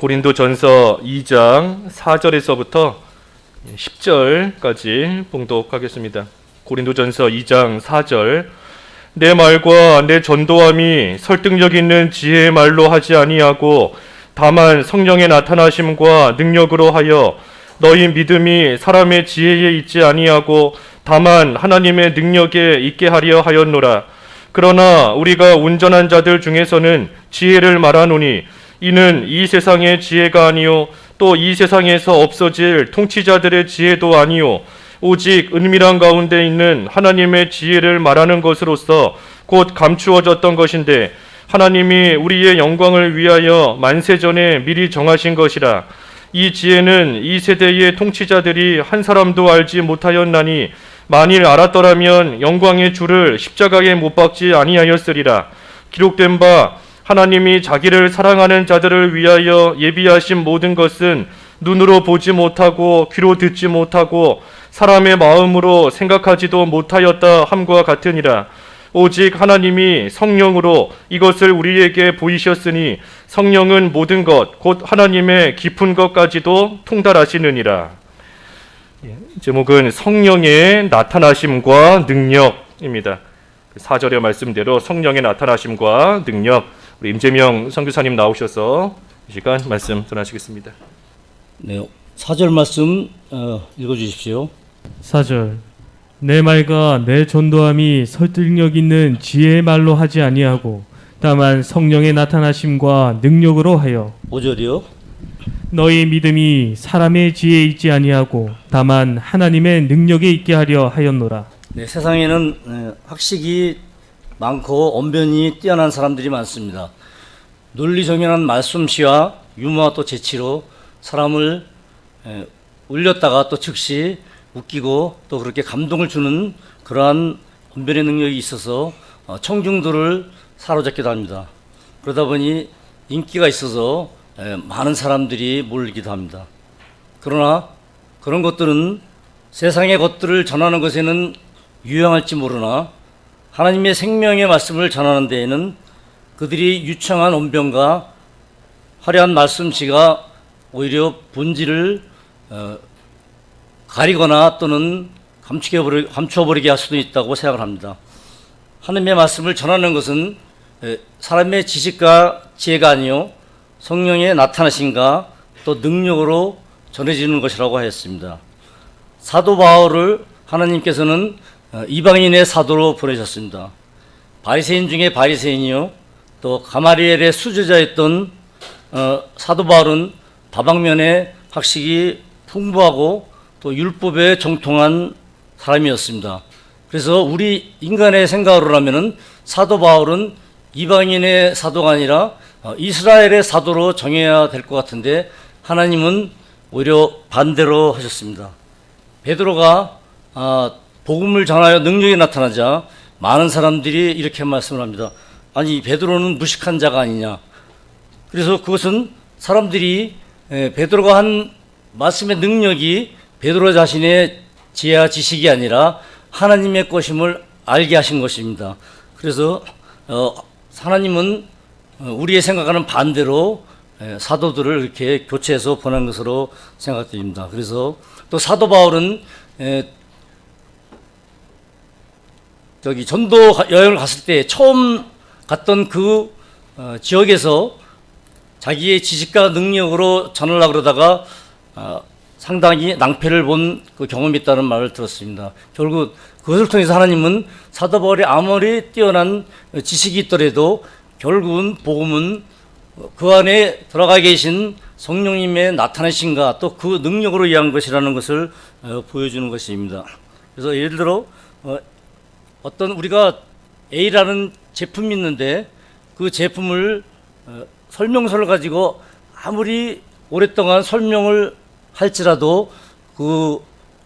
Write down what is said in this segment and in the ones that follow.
고린도전서 2장 4절에서부터 10절까지 봉독하겠습니다. 고린도전서 2장 4절. 내 말과 내 전도함이 설득력 있는 지혜의 말로 하지 아니하고 다만 성령의 나타나심과 능력으로 하여 너희 믿음이 사람의 지혜에 있지 아니하고 다만 하나님의 능력에 있게 하려 하였노라. 그러나 우리가 온전한 자들 중에서는 지혜를 말하노니 이는 이 세상의 지혜가 아니요 또 이 세상에서 없어질 통치자들의 지혜도 아니요 오직 은밀한 가운데 있는 하나님의 지혜를 말하는 것으로서 곧 감추어졌던 것인데 하나님이 우리의 영광을 위하여 만세전에 미리 정하신 것이라. 이 지혜는 이 세대의 통치자들이 한 사람도 알지 못하였나니 만일 알았더라면 영광의 주를 십자가에 못 박지 아니하였으리라. 기록된 바 하나님이 자기를 사랑하는 자들을 위하여 예비하신 모든 것은 눈으로 보지 못하고 귀로 듣지 못하고 사람의 마음으로 생각하지도 못하였다 함과 같으니라. 오직 하나님이 성령으로 이것을 우리에게 보이셨으니 성령은 모든 것 곧 하나님의 깊은 것까지도 통달하시느니라. 제목은 성령의 나타나심과 능력입니다. 4절의 말씀대로 성령의 나타나심과 능력. 우리 임재명 선교사님 나오셔서 이 시간 말씀 전하시겠습니다. 네, 4절 말씀 읽어주십시오. 4절. 내 말과 내 전도함이 설득력 있는 지혜의 말로 하지 아니하고 다만 성령의 나타나심과 능력으로 하여 5절이요. 너희 믿음이 사람의 지혜에 있지 아니하고 다만 하나님의 능력에 있게 하려 하였노라. 네, 세상에는 학식이 많고 언변이 뛰어난 사람들이 많습니다. 논리정연한 말솜씨와 유머와 또 재치로 사람을 울렸다가 또 즉시 웃기고 또 그렇게 감동을 주는 그러한 언변의 능력이 있어서 청중들을 사로잡기도 합니다. 그러다 보니 인기가 있어서 많은 사람들이 몰리기도 합니다. 그러나 그런 것들은 세상의 것들을 전하는 것에는 유용할지 모르나 하나님의 생명의 말씀을 전하는 데에는 그들이 유창한 언변과 화려한 말씀씨가 오히려 본질을 가리거나 또는 감추어버리게 할 수도 있다고 생각을 합니다. 하나님의 말씀을 전하는 것은 사람의 지식과 지혜가 아니요 성령의 나타나심과 또 능력으로 전해지는 것이라고 하였습니다. 사도 바울을 하나님께서는 이방인의 사도로 보내셨습니다. 바리새인 중에 바리새인이요 또 가마리엘의 수제자였던 사도 바울은 다방면에 학식이 풍부하고 또 율법에 정통한 사람이었습니다. 그래서 우리 인간의 생각으로 하면은 사도 바울은 이방인의 사도가 아니라 이스라엘의 사도로 정해야 될 것 같은데 하나님은 오히려 반대로 하셨습니다. 베드로가 복음을 전하여 능력이 나타나자 많은 사람들이 이렇게 말씀을 합니다. 아니 베드로는 무식한 자가 아니냐. 그래서 그것은 사람들이 베드로가 한 말씀의 능력이 베드로 자신의 지혜와 지식이 아니라 하나님의 것임을 알게 하신 것입니다. 그래서 하나님은 우리의 생각하는 반대로 사도들을 이렇게 교체해서 보낸 것으로 생각됩니다. 그래서 또 사도 바울은 전도 여행을 갔을 때 처음 갔던 그 지역에서 자기의 지식과 능력으로 전하려고 그러다가 상당히 낭패를 본 그 경험이 있다는 말을 들었습니다. 결국 그것을 통해서 하나님은 사도 바울이 아무리 뛰어난 지식이 있더라도 결국은 복음은 그 안에 들어가 계신 성령님의 나타나심과 또 그 능력으로 이해한 것이라는 것을 보여주는 것입니다. 그래서 예를 들어 어떤 우리가 A라는 제품이 있는데 그 제품을 설명서를 가지고 아무리 오랫동안 설명을 할지라도 그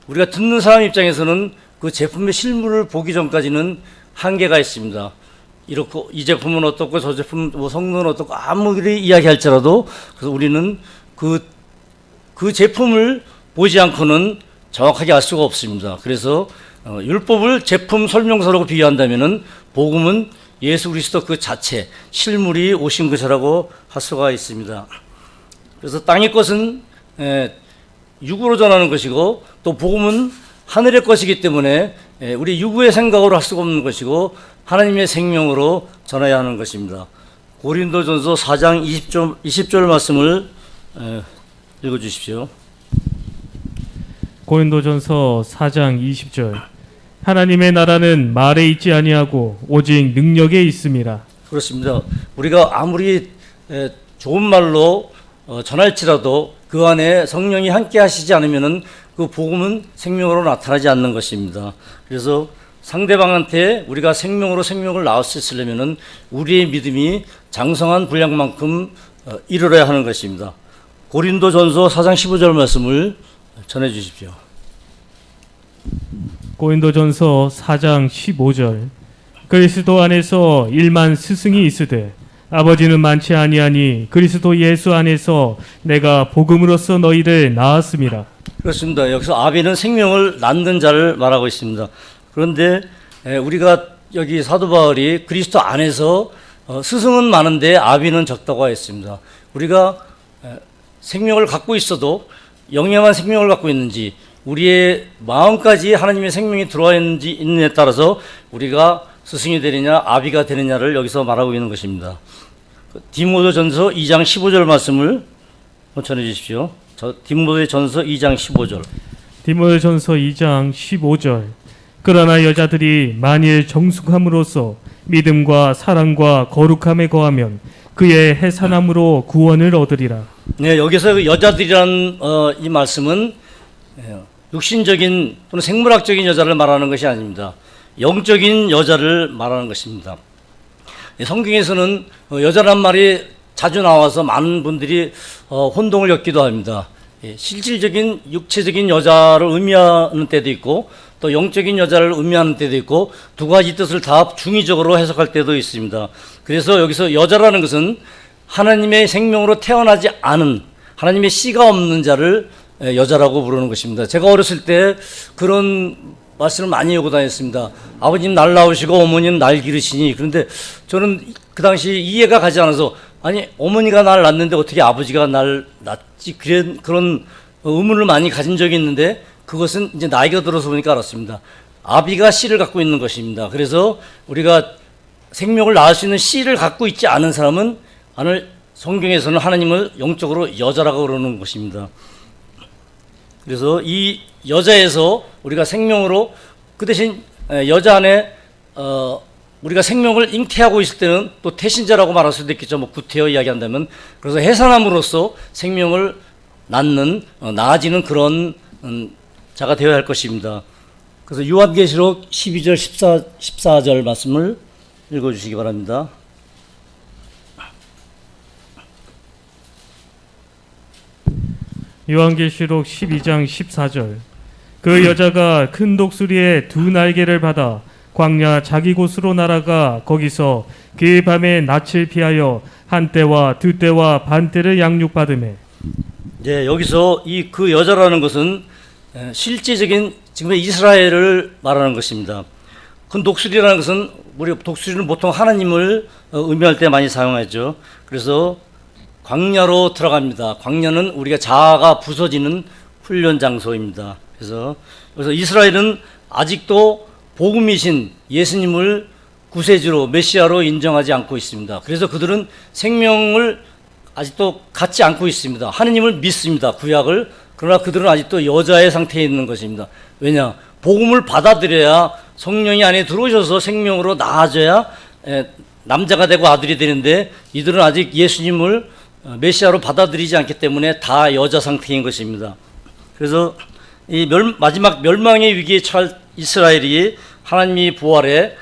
우리가 듣는 사람 입장에서는 그 제품의 실물을 보기 전까지는 한계가 있습니다. 이렇고 이 제품은 어떻고 저 제품 뭐 성능은 어떻고 아무리 이야기할지라도 그래서 우리는 그 제품을 보지 않고는 정확하게 알 수가 없습니다. 그래서 율법을 제품 설명서라고 비유한다면은 복음은 예수 그리스도 그 자체 실물이 오신 것이라고 할 수가 있습니다. 그래서 땅의 것은 육으로 전하는 것이고 또 복음은 하늘의 것이기 때문에 우리 육의 생각으로 할 수가 없는 것이고 하나님의 생명으로 전해야 하는 것입니다. 고린도전서 4장 20절 말씀을 읽어주십시오. 고린도전서 4장 20절. 하나님의 나라는 말에 있지 아니하고 오직 능력에 있음이라. 그렇습니다. 우리가 아무리 좋은 말로 전할지라도 그 안에 성령이 함께 하시지 않으면은 그 복음은 생명으로 나타나지 않는 것입니다. 그래서 상대방한테 우리가 생명으로 생명을 나올 수 있으려면은 우리의 믿음이 장성한 분량만큼 이루어야 하는 것입니다. 고린도전서 4장 15절 말씀을 전해 주십시오. 고린도전서 4장 15절. 그리스도 안에서 일만 스승이 있으되 아버지는 많지 아니하니 그리스도 예수 안에서 내가 복음으로써 너희를 낳았음이라. 그렇습니다. 여기서 아비는 생명을 낳는 자를 말하고 있습니다. 그런데 우리가 여기 사도 바울이 그리스도 안에서 스승은 많은데 아비는 적다고 했습니다. 우리가 생명을 갖고 있어도 영영한 생명을 갖고 있는지 우리의 마음까지 하나님의 생명이 들어와 있는지 있느냐에 따라서 우리가 스승이 되느냐 아비가 되느냐를 여기서 말하고 있는 것입니다. 디모데전서 2장 15절 말씀을 전해 주십시오. 디모데전서 2장 15절. 디모데전서 2장 15절. 그러나 여자들이 만일 정숙함으로써 믿음과 사랑과 거룩함에 거하면 그의 해산함으로 구원을 얻으리라. 네, 여기서 여자들이라는 이 말씀은 육신적인 또는 생물학적인 여자를 말하는 것이 아닙니다. 영적인 여자를 말하는 것입니다. 성경에서는 여자란 말이 자주 나와서 많은 분들이 혼동을 겪기도 합니다. 실질적인 육체적인 여자를 의미하는 때도 있고 또 영적인 여자를 의미하는 때도 있고 두 가지 뜻을 다 중의적으로 해석할 때도 있습니다. 그래서 여기서 여자라는 것은 하나님의 생명으로 태어나지 않은 하나님의 씨가 없는 자를 여자라고 부르는 것입니다. 제가 어렸을 때 그런 말씀을 많이 하고 다녔습니다. 아버님 날 낳으시고 어머니는 날 기르시니. 그런데 저는 그 당시 이해가 가지 않아서 아니 어머니가 날 낳는데 어떻게 아버지가 날 낳지 그런 의문을 많이 가진 적이 있는데 그것은 이제 나이가 들어서 보니까 알았습니다. 아비가 씨를 갖고 있는 것입니다. 그래서 우리가 생명을 낳을 수 있는 씨를 갖고 있지 않은 사람은 성경에서는 하나님을 영적으로 여자라고 그러는 것입니다. 그래서 이 여자에서 우리가 생명으로 그 대신 여자 안에 우리가 생명을 잉태하고 있을 때는 또 태신자라고 말할 수도 있겠죠. 뭐 구태여 이야기한다면. 그래서 해산함으로써 생명을 낳는 나아지는 그런 자가 되어야 할 것입니다. 그래서 요한계시록 12절 14절 말씀을 읽어주시기 바랍니다. 요한계시록 12장 14절. 그 여자가 큰 독수리의 두 날개를 받아 광야 자기 곳으로 날아가 거기서 그 밤에 낯을 피하여 한 때와 두 때와 반 때를 양육받으매. 네, 여기서 그 여자라는 것은 실제적인 지금의 이스라엘을 말하는 것입니다. 큰 독수리라는 것은 우리 독수리는 보통 하나님을 의미할 때 많이 사용하죠. 그래서 광야로 들어갑니다. 광야는 우리가 자아가 부서지는 훈련 장소입니다. 그래서 이스라엘은 아직도 복음이신 예수님을 구세주로 메시아로 인정하지 않고 있습니다. 그래서 그들은 생명을 아직도 갖지 않고 있습니다. 하느님을 믿습니다. 구약을. 그러나 그들은 아직도 여자의 상태에 있는 것입니다. 왜냐? 복음을 받아들여야 성령이 안에 들어오셔서 생명으로 나아져야 남자가 되고 아들이 되는데 이들은 아직 예수님을 메시아로 받아들이지 않기 때문에 다 여자 상태인 것입니다. 그래서 이 마지막 멸망의 위기에 처할 이스라엘이 하나님이 부활해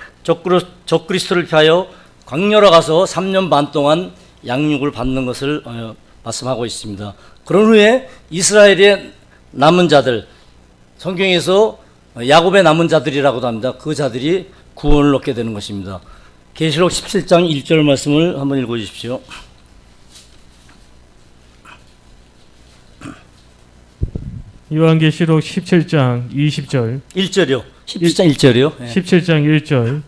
적그리스도를 피하여 광야로 가서 3년 반 동안 양육을 받는 것을 말씀하고 있습니다. 그런 후에 이스라엘의 남은 자들, 성경에서 야곱의 남은 자들이라고도 합니다. 그 자들이 구원을 얻게 되는 것입니다. 계시록 17장 1절 말씀을 한번 읽어주십시오. 요한계시록 17장 20절. 1절이요. 17장 1절이요. 17장 1절.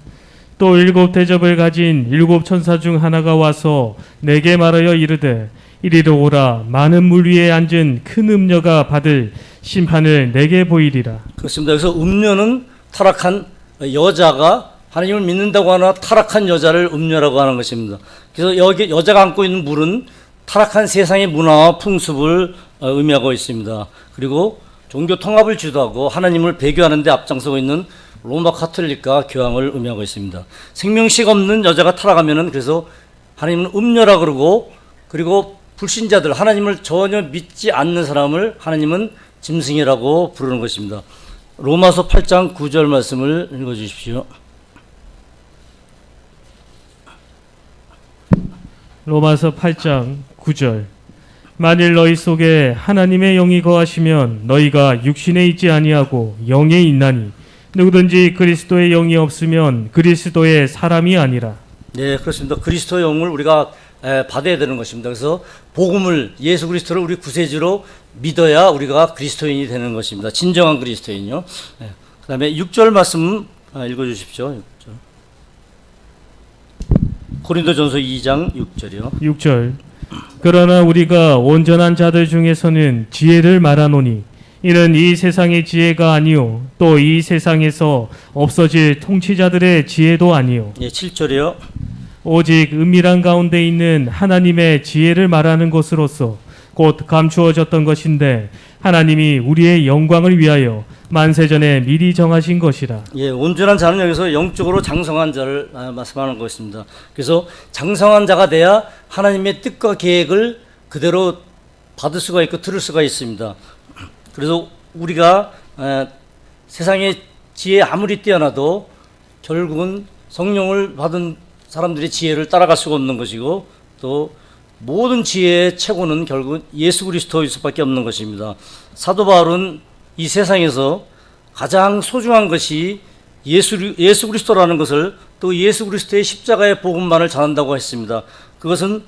또 일곱 대접을 가진 일곱 천사 중 하나가 와서 내게 말하여 이르되 이리로 오라. 많은 물 위에 앉은 큰 음녀가 받을 심판을 내게 보이리라. 그렇습니다. 그래서 음녀는 타락한 여자가 하나님을 믿는다고 하나 타락한 여자를 음녀라고 하는 것입니다. 그래서 여기 여자가 안고 있는 물은 타락한 세상의 문화와 풍습을 의미하고 있습니다. 그리고 종교 통합을 주도하고 하나님을 배교하는 데 앞장서고 있는 로마 카톨릭과 교황을 의미하고 있습니다. 생명식 없는 여자가 타락하면은 그래서 하나님은 음녀라 그러고, 그리고 불신자들, 하나님을 전혀 믿지 않는 사람을 하나님은 짐승이라고 부르는 것입니다. 로마서 8장 9절 말씀을 읽어주십시오. 로마서 8장 9절. 만일 너희 속에 하나님의 영이 거하시면 너희가 육신에 있지 아니하고 영에 있나니 누구든지 그리스도의 영이 없으면 그리스도의 사람이 아니라. 네, 그렇습니다. 그리스도의 영을 우리가 받아야 되는 것입니다. 그래서 복음을, 예수 그리스도를 우리 구세주로 믿어야 우리가 그리스도인이 되는 것입니다. 진정한 그리스도인요. 그 다음에 6절 말씀 읽어주십시오. 6절. 고린도전서 2장 6절이요. 6절. 그러나 우리가 온전한 자들 중에서는 지혜를 말하노니 이는 이 세상의 지혜가 아니요 또 이 세상에서 없어질 통치자들의 지혜도 아니요. 예, 7절이요. 오직 은밀한 가운데 있는 하나님의 지혜를 말하는 것으로서 곧 감추어졌던 것인데 하나님이 우리의 영광을 위하여 만세전에 미리 정하신 것이라. 예, 온전한 자는 여기서 영적으로 장성한 자를 말씀하는 것입니다. 그래서 장성한 자가 돼야 하나님의 뜻과 계획을 그대로 받을 수가 있고 들을 수가 있습니다. 그래서 우리가 세상의 지혜 아무리 뛰어나도 결국은 성령을 받은 사람들의 지혜를 따라갈 수가 없는 것이고, 또 모든 지혜의 최고는 결국 예수 그리스도일 수밖에 없는 것입니다. 사도 바울은 이 세상에서 가장 소중한 것이 예수 그리스도라는 것을, 또 예수 그리스도의 십자가의 복음만을 전한다고 했습니다. 그것은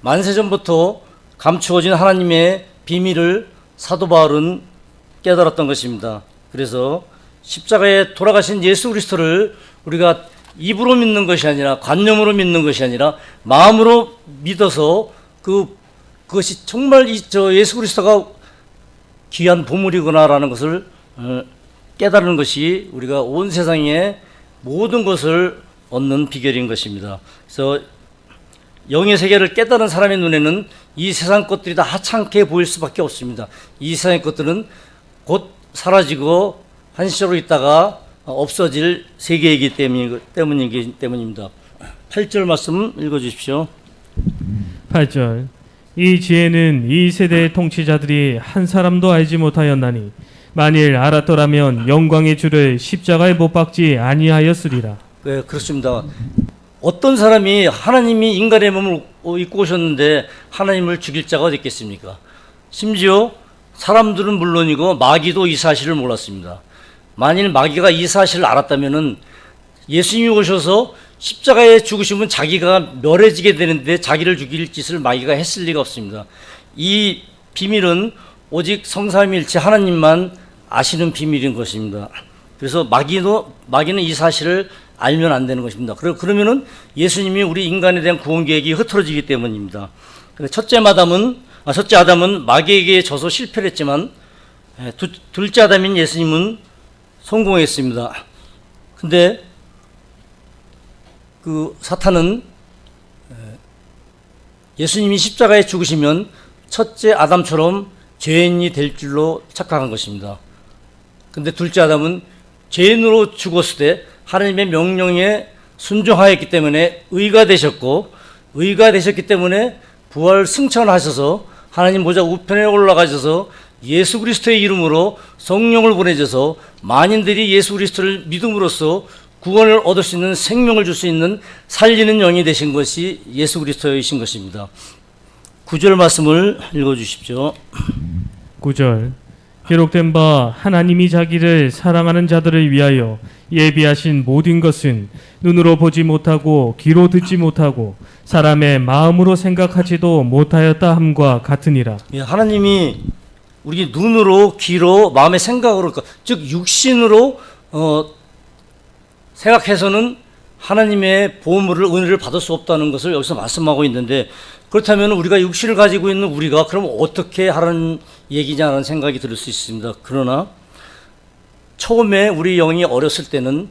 만세전부터 감추어진 하나님의 비밀을 사도 바울은 깨달았던 것입니다. 그래서 십자가에 돌아가신 예수 그리스도를 우리가 입으로 믿는 것이 아니라, 관념으로 믿는 것이 아니라 마음으로 믿어서 그것이 정말 예수 그리스도가 귀한 보물이구나라는 것을 깨달은 것이 우리가 온 세상의 모든 것을 얻는 비결인 것입니다. 그래서 영의 세계를 깨달은 사람의 눈에는 이 세상 것들이 다 하찮게 보일 수밖에 없습니다. 이 세상의 것들은 곧 사라지고 한시적으로 있다가 없어질 세계이기 때문입니다. 8절 말씀 읽어주십시오. 8절. 이 지혜는 이 세대의 통치자들이 한 사람도 알지 못하였나니 만일 알았더라면 영광의 주를 십자가에 못 박지 아니하였으리라. 네, 그렇습니다. 어떤 사람이 하나님이 인간의 몸을 입고 오셨는데 하나님을 죽일 자가 어디 있겠습니까? 심지어 사람들은 물론이고 마귀도 이 사실을 몰랐습니다. 만일 마귀가 이 사실을 알았다면은 예수님이 오셔서 십자가에 죽으시면 자기가 멸해지게 되는데 자기를 죽일 짓을 마귀가 했을 리가 없습니다. 이 비밀은 오직 성삼위일체 하나님만 아시는 비밀인 것입니다. 그래서 마귀는 이 사실을 알면 안 되는 것입니다. 그러면은 예수님이 우리 인간에 대한 구원 계획이 흐트러지기 때문입니다. 첫째 아담은 마귀에게 져서 실패를 했지만 둘째 아담인 예수님은 성공했습니다. 근데 그 사탄은 예수님이 십자가에 죽으시면 첫째 아담처럼 죄인이 될 줄로 착각한 것입니다. 근데 둘째 아담은 죄인으로 죽었을 때 하나님의 명령에 순종하였기 때문에 의가 되셨기 때문에 부활 승천하셔서 하나님 보좌 우편에 올라가셔서 예수 그리스도의 이름으로 성령을 보내셔서 만인들이 예수 그리스도를 믿음으로써 구원을 얻을 수 있는, 생명을 줄 수 있는 살리는 영이 되신 것이 예수 그리스도이신 것입니다. 9절 말씀을 읽어주십시오. 9절. 기록된 바 하나님이 자기를 사랑하는 자들을 위하여 예비하신 모든 것은 눈으로 보지 못하고 귀로 듣지 못하고 사람의 마음으로 생각하지도 못하였다 함과 같으니라. 하나님이 우리 눈으로, 귀로, 마음의 생각으로, 즉 육신으로 생각해서는 하나님의 보물을, 은혜를 받을 수 없다는 것을 여기서 말씀하고 있는데, 그렇다면 우리가 육신을 가지고 있는 우리가 그럼 어떻게 하라는 얘기냐는 생각이 들 수 있습니다. 그러나 처음에 우리 영이 어렸을 때는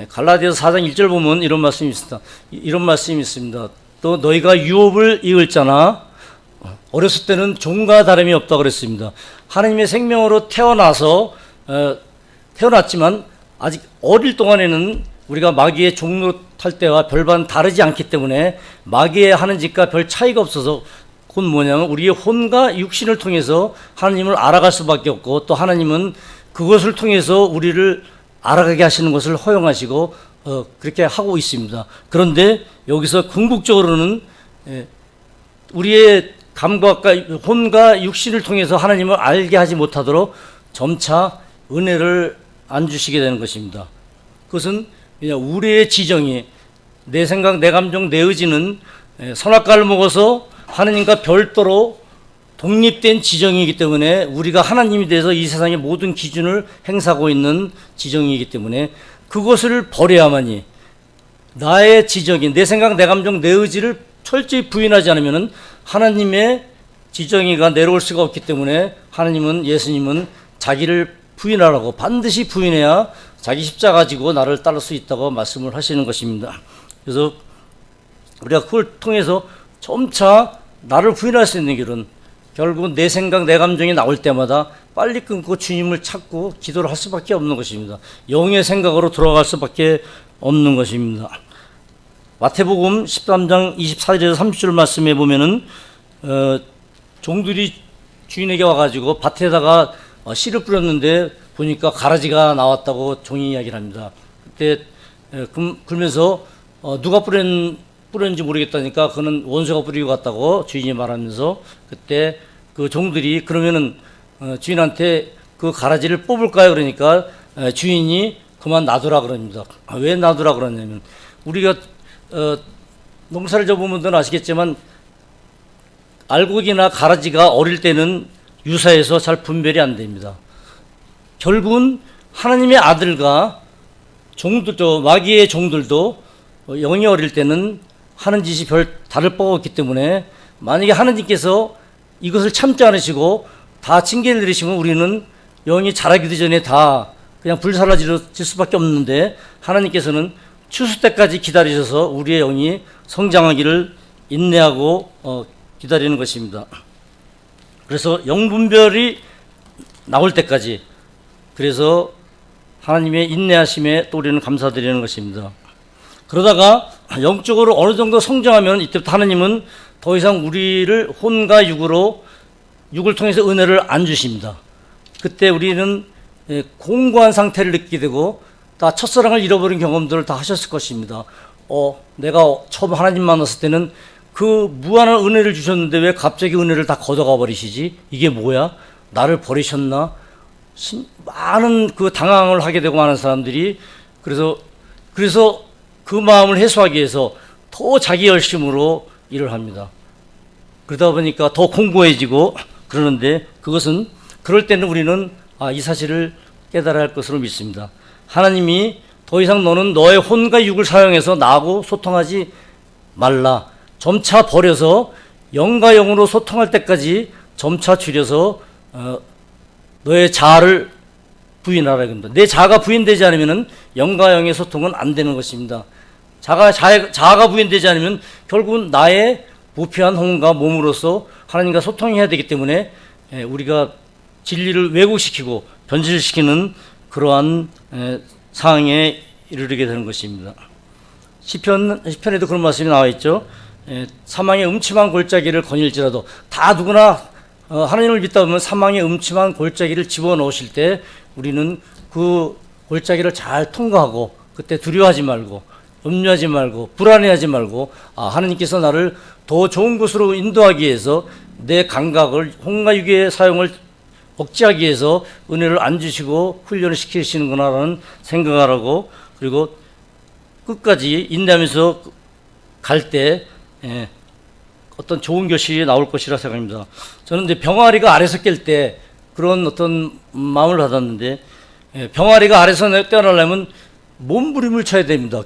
갈라디아서 4장 1절 보면 이런 말씀이 있습니다. 이런 말씀이 있습니다. 또 너희가 유업을 이을 자나 어렸을 때는 종과 다름이 없다 그랬습니다. 하나님의 생명으로 태어났지만 아직 어릴 동안에는 우리가 마귀의 종노릇할 때와 별반 다르지 않기 때문에 마귀의 하는 짓과 별 차이가 없어서 그건 뭐냐면 우리의 혼과 육신을 통해서 하나님을 알아갈 수밖에 없고 또 하나님은 그것을 통해서 우리를 알아가게 하시는 것을 허용하시고 그렇게 하고 있습니다. 그런데 여기서 궁극적으로는 우리의 감각과 혼과 육신을 통해서 하나님을 알게 하지 못하도록 점차 은혜를 안 주시게 되는 것입니다. 그것은 그냥 우리의 지정이 내 생각, 내 감정, 내 의지는 선악과를 먹어서 하나님과 별도로 독립된 지정이기 때문에 우리가 하나님이 돼서 이 세상의 모든 기준을 행사하고 있는 지정이기 때문에 그것을 버려야만이 나의 지정인 내 생각, 내 감정, 내 의지를 철저히 부인하지 않으면 하나님의 지정의가 내려올 수가 없기 때문에 하나님은 예수님은 자기를 부인하라고 반드시 부인해야 자기 십자가 가지고 나를 따를 수 있다고 말씀을 하시는 것입니다. 그래서 우리가 그걸 통해서 점차 나를 부인할 수 있는 길은 결국 내 생각, 내 감정이 나올 때마다 빨리 끊고 주님을 찾고 기도를 할 수밖에 없는 것입니다. 영의 생각으로 돌아갈 수밖에 없는 것입니다. 마태복음 13장 24절에서 30절 말씀에 보면은 종들이 주인에게 와가지고 밭에다가 씨를 뿌렸는데 보니까 가라지가 나왔다고 종이 이야기를 합니다. 그때 그러면서 누가 뿌렸는지 모르겠다니까 그는 원수가 뿌리고 갔다고 주인이 말하면서 그때 그 종들이 그러면은 주인한테 그 가라지를 뽑을까요? 그러니까 주인이 그만 놔두라 그럽니다. 왜 놔두라 그러냐면 우리가 농사를 져본 분들은 아시겠지만 알곡이나 가라지가 어릴 때는 유사해서 잘 분별이 안 됩니다. 결국은 하나님의 아들과 종들도 마귀의 종들도 영이 어릴 때는 하는 짓이 별 다를 바가 없기 때문에 만약에 하나님께서 이것을 참지 않으시고 다 징계를 내리시면 우리는 영이 자라기도 전에 다 그냥 불사라질 수밖에 없는데 하나님께서는 추수 때까지 기다리셔서 우리의 영이 성장하기를 인내하고 기다리는 것입니다. 그래서 영분별이 나올 때까지 그래서 하나님의 인내하심에 또 우리는 감사드리는 것입니다. 그러다가 영적으로 어느 정도 성장하면 이때부터 하나님은 더 이상 우리를 혼과 육을 통해서 은혜를 안 주십니다. 그때 우리는 공고한 상태를 느끼게 되고 다 첫사랑을 잃어버린 경험들을 다 하셨을 것입니다. 내가 처음 하나님 만났을 때는 그 무한한 은혜를 주셨는데 왜 갑자기 은혜를 다 걷어가 버리시지? 이게 뭐야? 나를 버리셨나? 많은 그 당황을 하게 되고 많은 사람들이 그래서 그 마음을 해소하기 위해서 더 자기 열심으로 일을 합니다. 그러다 보니까 더 공고해지고 그러는데 그것은 그럴 때는 우리는 이 사실을 깨달아야 할 것으로 믿습니다. 하나님이 더 이상 너는 너의 혼과 육을 사용해서 나하고 소통하지 말라. 점차 버려서 영과 영으로 소통할 때까지 점차 줄여서 너의 자아를 부인하라 합니다. 내 자아가 부인되지 않으면 영과 영의 소통은 안 되는 것입니다. 자아가 부인되지 않으면 결국은 나의 부패한 혼과 몸으로서 하나님과 소통해야 되기 때문에 우리가 진리를 왜곡시키고 변질시키는 그러한 상황에 이르게 되는 것입니다. 시편에도 그런 말씀이 나와 있죠. 사망의 음침한 골짜기를 거닐지라도 다 누구나 하나님을 믿다 보면 사망의 음침한 골짜기를 집어넣으실 때 우리는 그 골짜기를 잘 통과하고 그때 두려워하지 말고 염려하지 말고 불안해하지 말고 하나님께서 나를 더 좋은 곳으로 인도하기 위해서 내 감각을 혼과 육의 사용을 억제하기 위해서 은혜를 안 주시고 훈련을 시키시는구나라는 생각을 하고 그리고 끝까지 인내하면서 갈 때 어떤 좋은 결실이 나올 것이라 생각합니다. 저는 이제 병아리가 알에서 깰 때 그런 어떤 마음을 받았는데 병아리가 알에서 떼어나려면 몸부림을 쳐야 됩니다.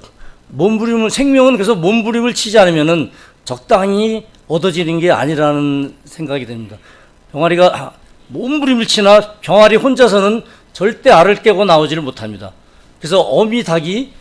몸부림을 생명은 그래서 몸부림을 치지 않으면은 적당히 얻어지는 게 아니라는 생각이 듭니다. 병아리가 몸부림치나 병아리 혼자서는 절대 알을 깨고 나오지를 못합니다. 그래서 어미 닭이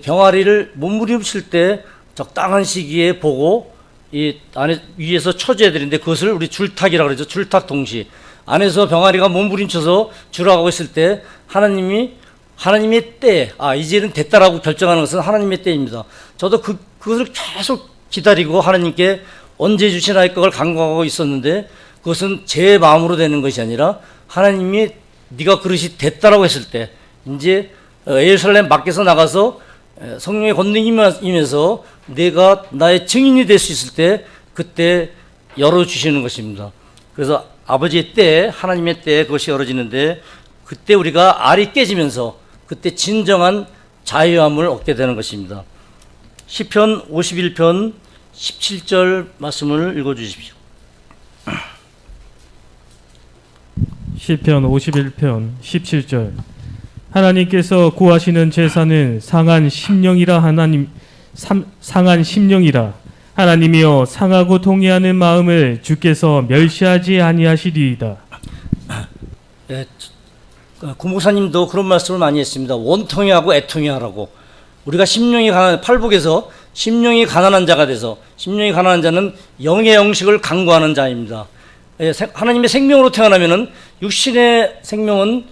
병아리를 몸부림칠 때 적당한 시기에 보고 이 안에 위에서 쳐줘야 되는데 그것을 우리 줄탁이라고 그러죠. 줄탁 동시. 안에서 병아리가 몸부림쳐서 줄어가고 있을 때 하나님의 때, 이제는 됐다라고 결정하는 것은 하나님의 때입니다. 저도 그것을 계속 기다리고 하나님께 언제 주시나 할 걸 간구하고 있었는데 그것은 제 마음으로 되는 것이 아니라 하나님이 네가 그릇이 됐다라고 했을 때 이제 예루살렘 밖에서 나가서 성령의 권능이 임해서 내가 나의 증인이 될 수 있을 때 그때 열어주시는 것입니다. 그래서 아버지의 때, 하나님의 때 그것이 열어지는데 그때 우리가 알이 깨지면서 그때 진정한 자유함을 얻게 되는 것입니다. 시편 51편 17절 말씀을 읽어주십시오. 시편 51편 17절. 하나님께서 구하시는 제사는 상한 심령이라 상한 심령이라. 하나님이여 상하고 동의하는 마음을 주께서 멸시하지 아니하시리이다. 네, 고목사님도 그런 말씀을 많이 했습니다. 원통이 하고 애통이 하라고. 우리가 심령이 가난, 팔복에서 심령이 가난한 자가 돼서, 심령이 가난한 자는 영의 영식을 강구하는 자입니다. 하나님의 생명으로 태어나면은 육신의 생명은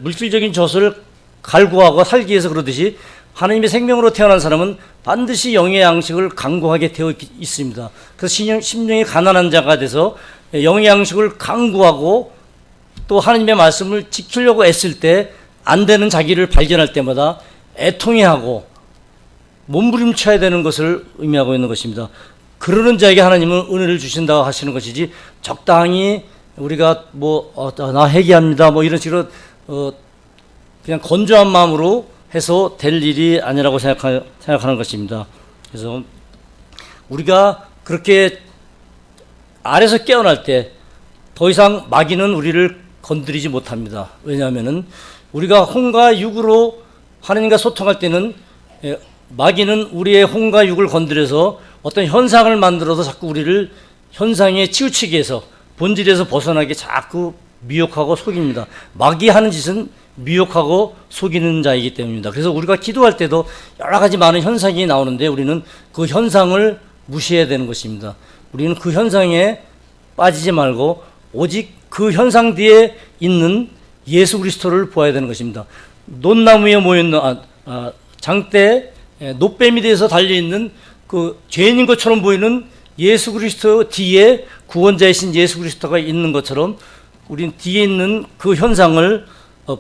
물질적인 젖을 갈구하고 살기 위해서 그러듯이 하나님의 생명으로 태어난 사람은 반드시 영의 양식을 강구하게 되어 있습니다. 그래서 심령이 가난한 자가 돼서 영의 양식을 강구하고 또 하나님의 말씀을 지키려고 애쓸 때 안 되는 자기를 발견할 때마다 애통해하고 몸부림쳐야 되는 것을 의미하고 있는 것입니다. 그러는 자에게 하나님은 은혜를 주신다고 하시는 것이지 적당히 우리가 나 회개합니다 이런 식으로 그냥 건조한 마음으로 해서 될 일이 아니라고 생각하는 것입니다. 그래서 우리가 그렇게 알에서 깨어날 때 더 이상 마귀는 우리를 건드리지 못합니다. 왜냐하면은 우리가 혼과 육으로 하나님과 소통할 때는 마귀는 우리의 혼과 육을 건드려서 어떤 현상을 만들어서 자꾸 우리를 현상에 치우치게 해서 본질에서 벗어나게 자꾸 미혹하고 속입니다. 마귀 하는 짓은 미혹하고 속이는 자이기 때문입니다. 그래서 우리가 기도할 때도 여러 가지 많은 현상이 나오는데 우리는 그 현상을 무시해야 되는 것입니다. 우리는 그 현상에 빠지지 말고 오직 그 현상 뒤에 있는 예수 그리스도를 보아야 되는 것입니다. 논나무에 모여있는 장대 노뱀이 돼서 달려있는 그 죄인인 것처럼 보이는 예수 그리스도 뒤에 구원자이신 예수 그리스도가 있는 것처럼 우린 뒤에 있는 그 현상을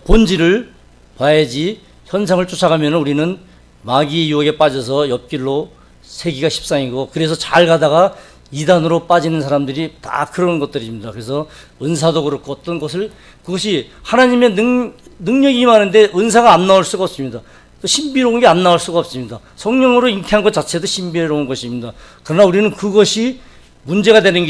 본질을 봐야지 현상을 쫓아가면 우리는 마귀의 유혹에 빠져서 옆길로 새기가 십상이고 그래서 잘 가다가 이단으로 빠지는 사람들이 다 그런 것들입니다. 그래서 은사도 그렇고 어떤 것을 그것이 하나님의 능력이 임하는데 은사가 안 나올 수가 없습니다. 또 신비로운 게 안 나올 수가 없습니다. 성령으로 잉태한 것 자체도 신비로운 것입니다. 그러나 우리는 그것이 문제가 되는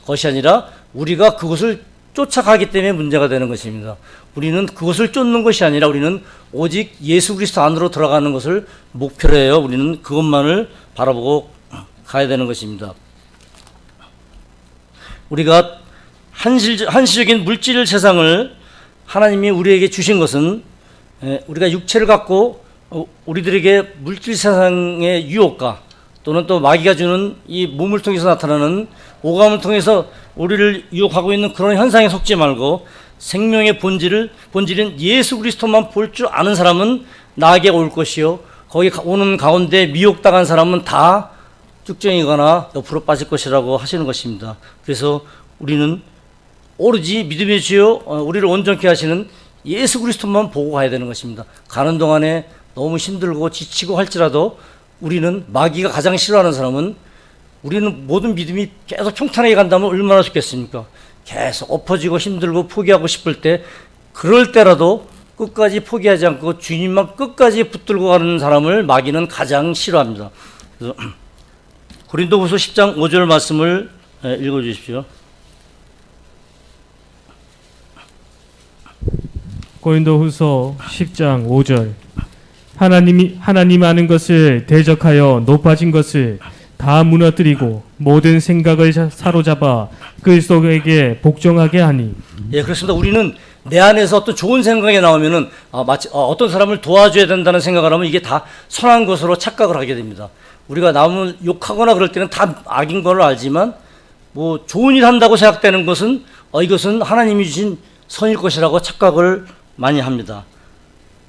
것이 아니라 우리가 그것을 쫓아가기 때문에 문제가 되는 것입니다. 우리는 그것을 쫓는 것이 아니라 우리는 오직 예수 그리스도 안으로 들어가는 것을 목표로 해요. 우리는 그것만을 바라보고 가야 되는 것입니다. 우리가 한시적인 물질 세상을 하나님이 우리에게 주신 것은 우리가 육체를 갖고 우리들에게 물질 세상의 유혹과 또는 또 마귀가 주는 이 몸을 통해서 나타나는 오감을 통해서 우리를 유혹하고 있는 그런 현상에 속지 말고 생명의 본질인 예수 그리스도만 볼 줄 아는 사람은 나에게 올 것이요 거기 오는 가운데 미혹당한 사람은 다 쭉정이거나 옆으로 빠질 것이라고 하시는 것입니다. 그래서 우리는 오로지 믿음의 주요 우리를 온전케 하시는 예수 그리스도만 보고 가야 되는 것입니다. 가는 동안에 너무 힘들고 지치고 할지라도 우리는 마귀가 가장 싫어하는 사람은 우리는 모든 믿음이 계속 평탄하게 간다면 얼마나 좋겠습니까? 계속 엎어지고 힘들고 포기하고 싶을 때 그럴 때라도 끝까지 포기하지 않고 주님만 끝까지 붙들고 가는 사람을 마귀는 가장 싫어합니다. 그래서 고린도후서 10장 5절 말씀을 읽어주십시오. 고린도후서 10장 5절. 하나님 아는 것을 대적하여 높아진 것을 다 무너뜨리고 모든 생각을 사로잡아 그리스도에게 복종하게 하니. 예, 그렇습니다. 우리는 내 안에서 어떤 좋은 생각이 나오면은 마치 어떤 사람을 도와줘야 된다는 생각을 하면 이게 다 선한 것으로 착각을 하게 됩니다. 우리가 남을 욕하거나 그럴 때는 다 악인 걸로 알지만 뭐 좋은 일 한다고 생각되는 것은 이것은 하나님이 주신 선일 것이라고 착각을 많이 합니다.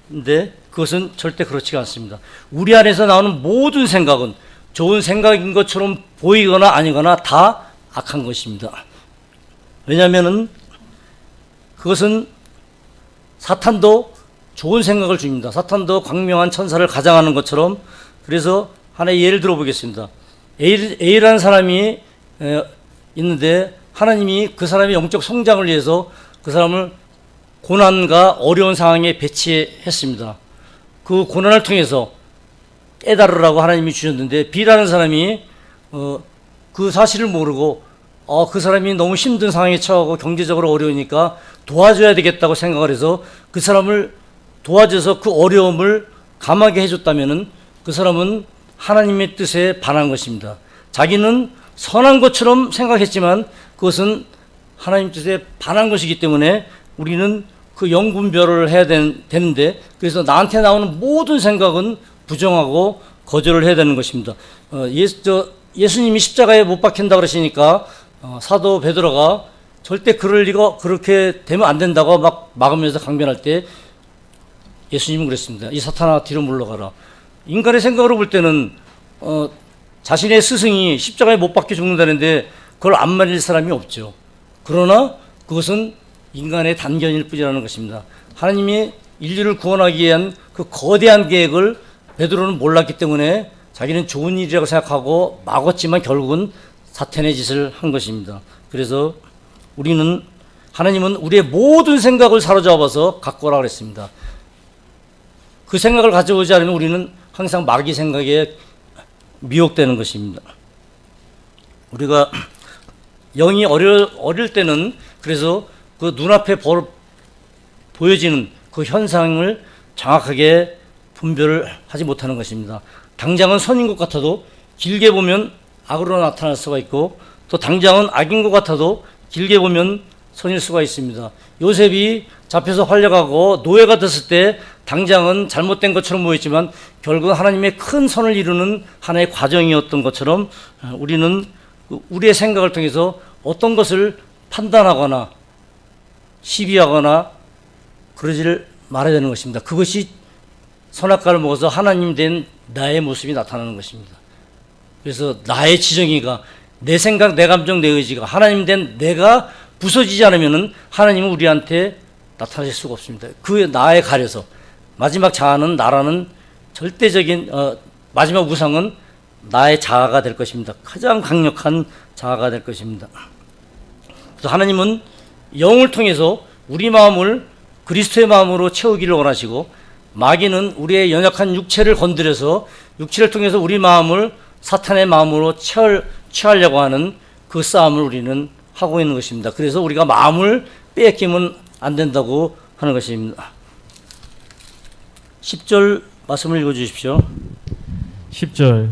근데 그것은 절대 그렇지가 않습니다. 우리 안에서 나오는 모든 생각은 좋은 생각인 것처럼 보이거나 아니거나 다 악한 것입니다. 왜냐하면은 그것은 사탄도 좋은 생각을 줍니다. 사탄도 광명한 천사를 가장하는 것처럼. 그래서 하나의 예를 들어보겠습니다. A라는 사람이 있는데 하나님이 그 사람의 영적 성장을 위해서 그 사람을 고난과 어려운 상황에 배치했습니다. 그 고난을 통해서 깨달으라고 하나님이 주셨는데 B라는 사람이 그 사실을 모르고 그 사람이 너무 힘든 상황에 처하고 경제적으로 어려우니까 도와줘야 되겠다고 생각을 해서 그 사람을 도와줘서 그 어려움을 감하게 해줬다면은 그 사람은 하나님의 뜻에 반한 것입니다. 자기는 선한 것처럼 생각했지만 그것은 하나님 뜻에 반한 것이기 때문에 우리는 그 영분별을 해야 되는데, 그래서 나한테 나오는 모든 생각은 부정하고 거절을 해야 되는 것입니다. 예수님이 십자가에 못 박힌다 그러시니까 사도 베드로가 절대 그렇게 되면 안 된다고 막 막으면서 강변할 때 예수님은 그랬습니다. 이 사탄아 뒤로 물러가라. 인간의 생각으로 볼 때는 자신의 스승이 십자가에 못 박혀 죽는다는데 그걸 안 말릴 사람이 없죠. 그러나 그것은 인간의 단견일 뿐이라는 것입니다. 하나님이 인류를 구원하기 위한 그 거대한 계획을 베드로는 몰랐기 때문에 자기는 좋은 일이라고 생각하고 막았지만 결국은 사탄의 짓을 한 것입니다. 그래서 하나님은 우리의 모든 생각을 사로잡아서 갖고 오라고 그랬습니다. 그 생각을 가져오지 않으면 우리는 항상 마귀 생각에 미혹되는 것입니다. 우리가 영이 어릴 때는 그래서 그 눈앞에 보여지는 그 현상을 정확하게 분별을 하지 못하는 것입니다. 당장은 선인 것 같아도 길게 보면 악으로 나타날 수가 있고, 또 당장은 악인 것 같아도 길게 보면 선일 수가 있습니다. 요셉이 잡혀서 활려가고 노예가 됐을 때 당장은 잘못된 것처럼 보였지만 결국 하나님의 큰 선을 이루는 하나의 과정이었던 것처럼 우리는 우리의 생각을 통해서 어떤 것을 판단하거나 시비하거나 그러지를 말아야 되는 것입니다. 그것이 선악과를 먹어서 하나님 된 나의 모습이 나타나는 것입니다. 그래서 나의 지정의가, 내 생각, 내 감정, 내 의지가 하나님 된 내가 부서지지 않으면 하나님은 우리한테 나타나실 수가 없습니다. 그 나에 가려서 마지막 자아는 나라는 절대적인 마지막 우상은 나의 자아가 될 것입니다. 가장 강력한 자아가 될 것입니다. 그래서 하나님은 영을 통해서 우리 마음을 그리스도의 마음으로 채우기를 원하시고, 마귀는 우리의 연약한 육체를 건드려서 육체를 통해서 우리 마음을 사탄의 마음으로 취하려고 하는 그 싸움을 우리는 하고 있는 것입니다. 그래서 우리가 마음을 빼앗기면 안 된다고 하는 것입니다. 10절 말씀을 읽어주십시오. 10절.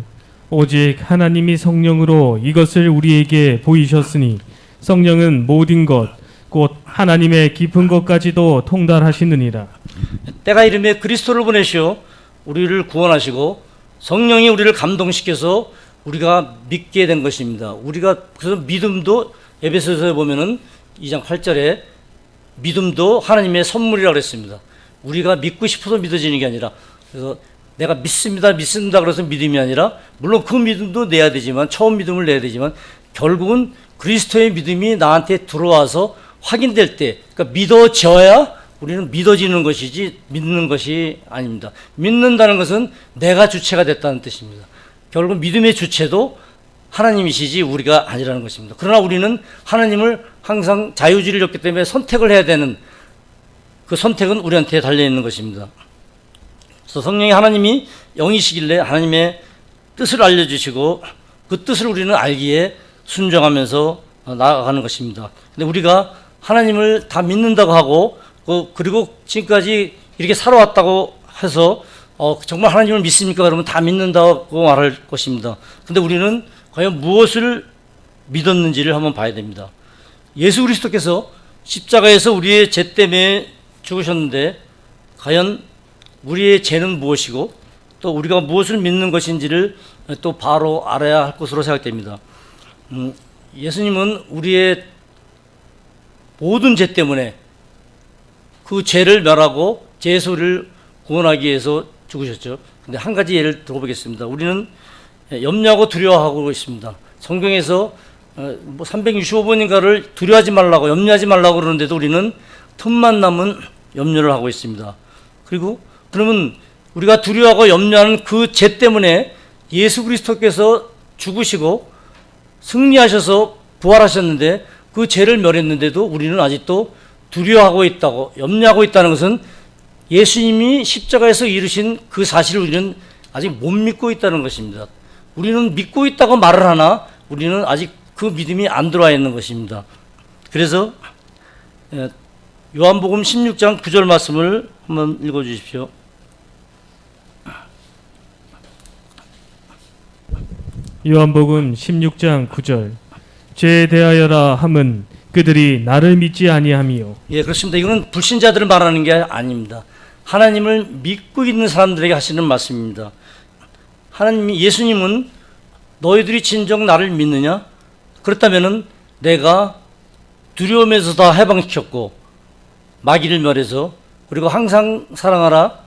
오직 하나님이 성령으로 이것을 우리에게 보이셨으니 성령은 모든 것 곧 하나님의 깊은 것까지도 통달하시느니라. 때가 이르매 그리스도를 보내시어 우리를 구원하시고 성령이 우리를 감동시켜서 우리가 믿게 된 것입니다. 우리가 그래서 믿음도 에베소서에 보면은 2장 8절에 믿음도 하나님의 선물이라고 그랬습니다. 우리가 믿고 싶어서 믿어지는 게 아니라, 그래서 내가 믿습니다 그래서 믿음이 아니라, 물론 그 믿음도 내야 되지만, 처음 믿음을 내야 되지만 결국은 그리스도의 믿음이 나한테 들어와서 확인될 때, 그러니까 믿어져야 우리는 믿어지는 것이지 믿는 것이 아닙니다. 믿는다는 것은 내가 주체가 됐다는 뜻입니다. 결국 믿음의 주체도 하나님이시지 우리가 아니라는 것입니다. 그러나 우리는 하나님을 항상 자유주의를 줬기 때문에 선택을 해야 되는, 그 선택은 우리한테 달려있는 것입니다. 그래서 성령이 하나님이 영이시길래 하나님의 뜻을 알려주시고 그 뜻을 우리는 알기에 순종하면서 나아가는 것입니다. 근데 우리가 하나님을 다 믿는다고 하고 그리고 지금까지 이렇게 살아왔다고 해서 정말 하나님을 믿습니까? 그러면 다 믿는다고 말할 것입니다. 근데 우리는 과연 무엇을 믿었는지를 한번 봐야 됩니다. 예수 그리스도께서 십자가에서 우리의 죄 때문에 죽으셨는데 과연 우리의 죄는 무엇이고 또 우리가 무엇을 믿는 것인지를 또 바로 알아야 할 것으로 생각됩니다. 예수님은 우리의 모든 죄 때문에 그 죄를 멸하고 죄의 소리를 구원하기 위해서 죽으셨죠. 근데 한 가지 예를 들어보겠습니다. 우리는 염려하고 두려워하고 있습니다. 성경에서 365번인가를 두려워하지 말라고 염려하지 말라고 그러는데도 우리는 틈만 남은 염려를 하고 있습니다. 그리고 그러면 우리가 두려워하고 염려하는 그 죄 때문에 예수 그리스도께서 죽으시고 승리하셔서 부활하셨는데 그 죄를 멸했는데도 우리는 아직도 두려워하고 있다고 염려하고 있다는 것은 예수님이 십자가에서 이루신 그 사실을 우리는 아직 못 믿고 있다는 것입니다. 우리는 믿고 있다고 말을 하나 우리는 아직 그 믿음이 안 들어와 있는 것입니다. 그래서 요한복음 16장 9절 말씀을 한번 읽어주십시오. 요한복음 16장 9절. 죄에 대하여라 함은 그들이 나를 믿지 아니함이요. 예, 그렇습니다. 이거는 불신자들을 말하는 게 아닙니다. 하나님을 믿고 있는 사람들에게 하시는 말씀입니다. 하나님이 예수님은 너희들이 진정 나를 믿느냐? 그렇다면은 내가 두려움에서 다 해방시켰고 마귀를 멸해서 그리고 항상 사랑하라,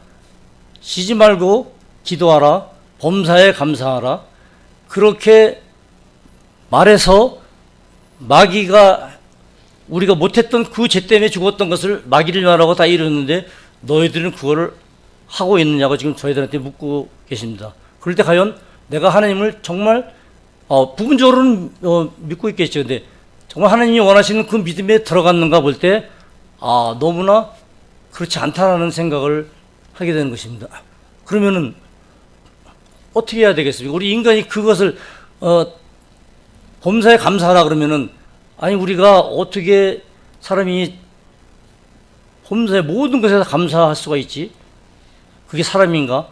쉬지 말고 기도하라, 범사에 감사하라. 그렇게 말해서 마귀가 우리가 못했던 그 죄 때문에 죽었던 것을 마귀를 멸하고 다 이루었는데 너희들은 그거를 하고 있느냐고 지금 저희들한테 묻고 계십니다. 그럴 때 과연 내가 하나님을 정말 부분적으로는 믿고 있겠죠. 근데 정말 하나님이 원하시는 그 믿음에 들어갔는가 볼 때 너무나 그렇지 않다라는 생각을 하게 되는 것입니다. 그러면은 어떻게 해야 되겠습니까? 우리 인간이 그것을 범사에 감사하라 그러면은 아니 우리가 어떻게 사람이 범사의 모든 것에 다 감사할 수가 있지? 그게 사람인가?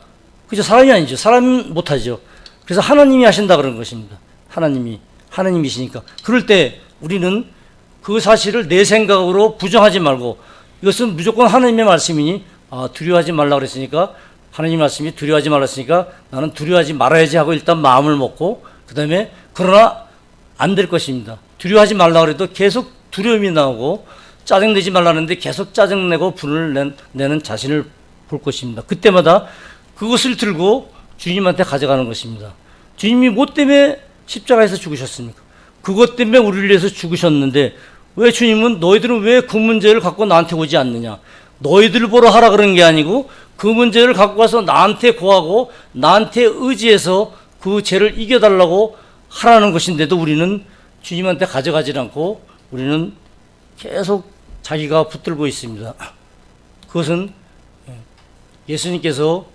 그죠? 사람이 아니죠. 사람 못하죠. 그래서 하나님이 하신다 그런 것입니다. 하나님이시니까. 그럴 때 우리는 그 사실을 내 생각으로 부정하지 말고 이것은 무조건 하나님의 말씀이니 두려워하지 말라 그랬으니까 하나님 말씀이 두려워하지 말라 했으니까 나는 두려워하지 말아야지 하고 일단 마음을 먹고 그 다음에 그러나 안 될 것입니다. 두려워하지 말라 그래도 계속 두려움이 나오고 짜증내지 말라는데 계속 짜증내고 분을 내는 자신을 볼 것입니다. 그때마다 그것을 들고 주님한테 가져가는 것입니다. 주님이 뭐 때문에 십자가에서 죽으셨습니까? 그것 때문에 우리를 위해서 죽으셨는데 왜 주님은 너희들은 왜 그 문제를 갖고 나한테 오지 않느냐? 너희들을 보러 하라 그런 게 아니고 그 문제를 갖고 와서 나한테 고하고 나한테 의지해서 그 죄를 이겨달라고 하라는 것인데도 우리는 주님한테 가져가지 않고 우리는 계속 자기가 붙들고 있습니다. 그것은 예수님께서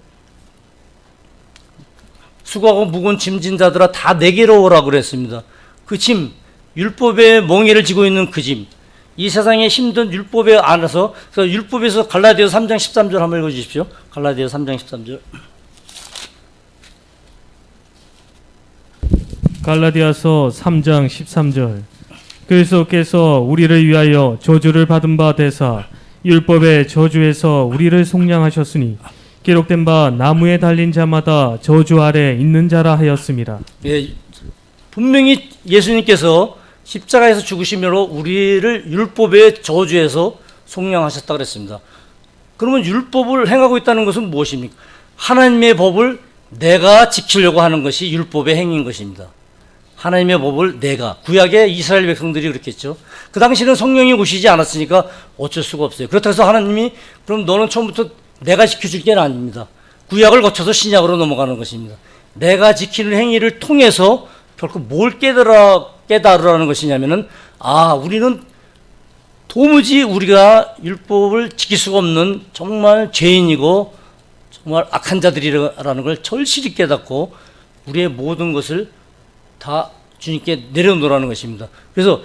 수고하고 무거운 짐진 자들아 다 내게로 오라고 그랬습니다. 그 짐, 율법의 멍에를 지고 있는 그 짐, 이 세상에 힘든 율법에 안에서 그래서 율법에서 갈라디아서 3장 13절 한번 읽어주십시오. 갈라디아서 3장 13절. 갈라디아서 3장 13절. 그리스도께서 우리를 위하여 저주를 받은 바 되사 율법의 저주에서 우리를 속량하셨으니 기록된 바 나무에 달린 자마다 저주 아래 있는 자라 하였습니다. 예, 분명히 예수님께서 십자가에서 죽으심으로 우리를 율법의 저주에서 속량하셨다 그랬습니다. 그러면 율법을 행하고 있다는 것은 무엇입니까? 하나님의 법을 내가 지키려고 하는 것이 율법의 행위인 것입니다. 하나님의 법을 내가, 구약의 이스라엘 백성들이 그렇게 했죠. 그 당시는 성령이 오시지 않았으니까 어쩔 수가 없어요. 그렇다고 해서 하나님이 그럼 너는 처음부터 내가 지켜줄 게 아닙니다. 구약을 거쳐서 신약으로 넘어가는 것입니다. 내가 지키는 행위를 통해서 결코 뭘 깨달으라는 것이냐면은 우리는 도무지 우리가 율법을 지킬 수가 없는 정말 죄인이고 정말 악한 자들이라는 걸 절실히 깨닫고 우리의 모든 것을 다 주님께 내려놓으라는 것입니다. 그래서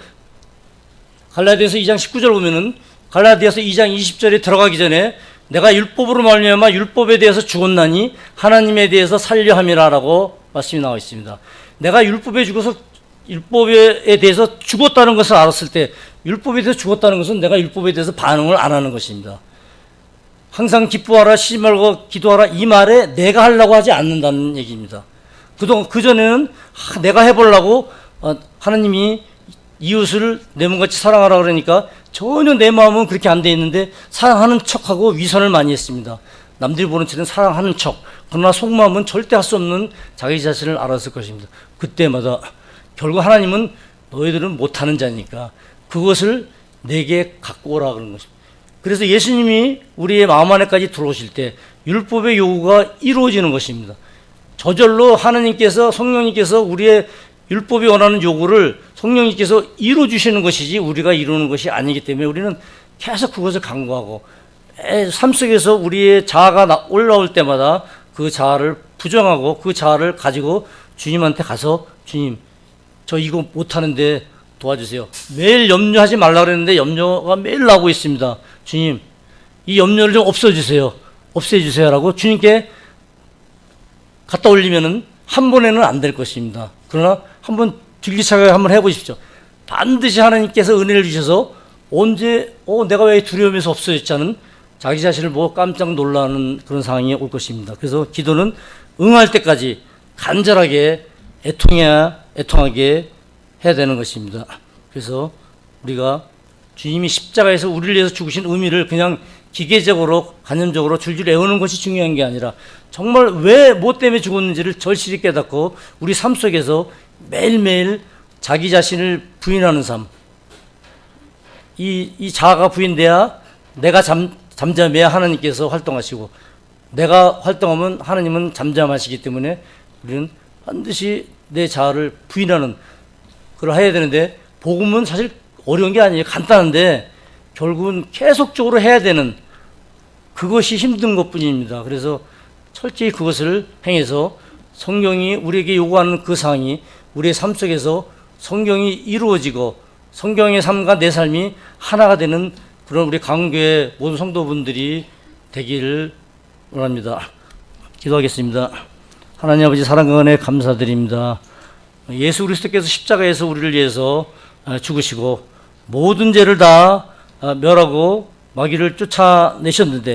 갈라디아서 2장 19절 보면은 갈라디아서 2장 20절에 들어가기 전에 내가 율법으로 말미암아 율법에 대해서 죽었나니 하나님에 대해서 살려 함이라라고 말씀이 나와 있습니다. 내가 율법에 대해서 죽었다는 것을 알았을 때, 율법에 대해서 죽었다는 것은 내가 율법에 대해서 반응을 안 하는 것입니다. 항상 기뻐하라, 쉬지 말고 기도하라, 이 말에 내가 하려고 하지 않는다는 얘기입니다. 그전에는 내가 해보려고 하나님이 이웃을 내 몸같이 사랑하라 그러니까 전혀 내 마음은 그렇게 안 돼 있는데 사랑하는 척하고 위선을 많이 했습니다. 남들이 보는 채는 사랑하는 척, 그러나 속마음은 절대 할 수 없는 자기 자신을 알았을 것입니다. 그때마다 결국 하나님은 너희들은 못하는 자니까 그것을 내게 갖고 오라 그런 것입니다. 그래서 예수님이 우리의 마음 안에까지 들어오실 때 율법의 요구가 이루어지는 것입니다. 저절로 하나님께서, 성령님께서 우리의 율법이 원하는 요구를 성령님께서 이루어주시는 것이지 우리가 이루는 것이 아니기 때문에 우리는 계속 그것을 간구하고 삶 속에서 우리의 자아가 올라올 때마다 그 자아를 부정하고 그 자아를 가지고 주님한테 가서 주님, 저 이거 못하는데 도와주세요. 매일 염려하지 말라 그랬는데 염려가 매일 나오고 있습니다. 주님, 이 염려를 좀 없애주세요라고 주님께 갖다 올리면은 한 번에는 안 될 것입니다. 그러나 한번 줄기차게 한번 해보십시오. 반드시 하나님께서 은혜를 주셔서 언제 내가 왜 두려움에서 없어졌지 않은 자기 자신을 보고 깜짝 놀라는 그런 상황이 올 것입니다. 그래서 기도는 응할 때까지 간절하게 애통하게 해야 되는 것입니다. 그래서 우리가 주님이 십자가에서 우리를 위해서 죽으신 의미를 그냥 기계적으로 간접적으로 줄줄 외우는 것이 중요한 게 아니라 정말 왜 뭐 때문에 죽었는지를 절실히 깨닫고 우리 삶 속에서 매일매일 자기 자신을 부인하는 삶, 이 자아가 부인돼야 내가 잠잠해야 하나님께서 활동하시고 내가 활동하면 하나님은 잠잠하시기 때문에 우리는 반드시 내 자아를 부인하는 그걸 해야 되는데 복음은 사실 어려운 게 아니에요. 간단한데 결국은 계속적으로 해야 되는 그것이 힘든 것뿐입니다. 그래서 철저히 그것을 행해서 성경이 우리에게 요구하는 그 사항이 우리의 삶 속에서 성경이 이루어지고 성경의 삶과 내 삶이 하나가 되는 그런 우리 강교회 모든 성도분들이 되기를 원합니다. 기도하겠습니다. 하나님 아버지 사랑과 은혜 감사드립니다. 예수 그리스도께서 십자가에서 우리를 위해서 죽으시고 모든 죄를 다 멸하고 마귀를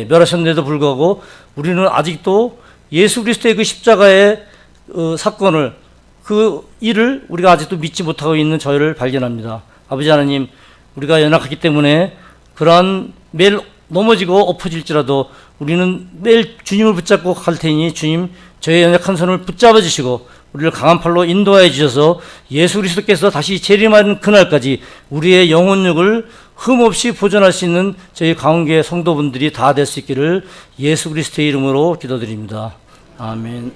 멸하셨는데도 불구하고 우리는 아직도 예수 그리스도의 그 십자가의 사건을, 그 일을 우리가 아직도 믿지 못하고 있는 저희를 발견합니다. 아버지 하나님, 우리가 연약하기 때문에 그러한 매일 넘어지고 엎어질지라도 우리는 매일 주님을 붙잡고 갈 테니 주님, 저의 연약한 손을 붙잡아 주시고 우리를 강한 팔로 인도하여 주셔서 예수 그리스도께서 다시 재림하는 그날까지 우리의 영혼력을 흠없이 보존할 수 있는 저희 가운데 성도분들이 다 될 수 있기를 예수 그리스도의 이름으로 기도드립니다. 아멘.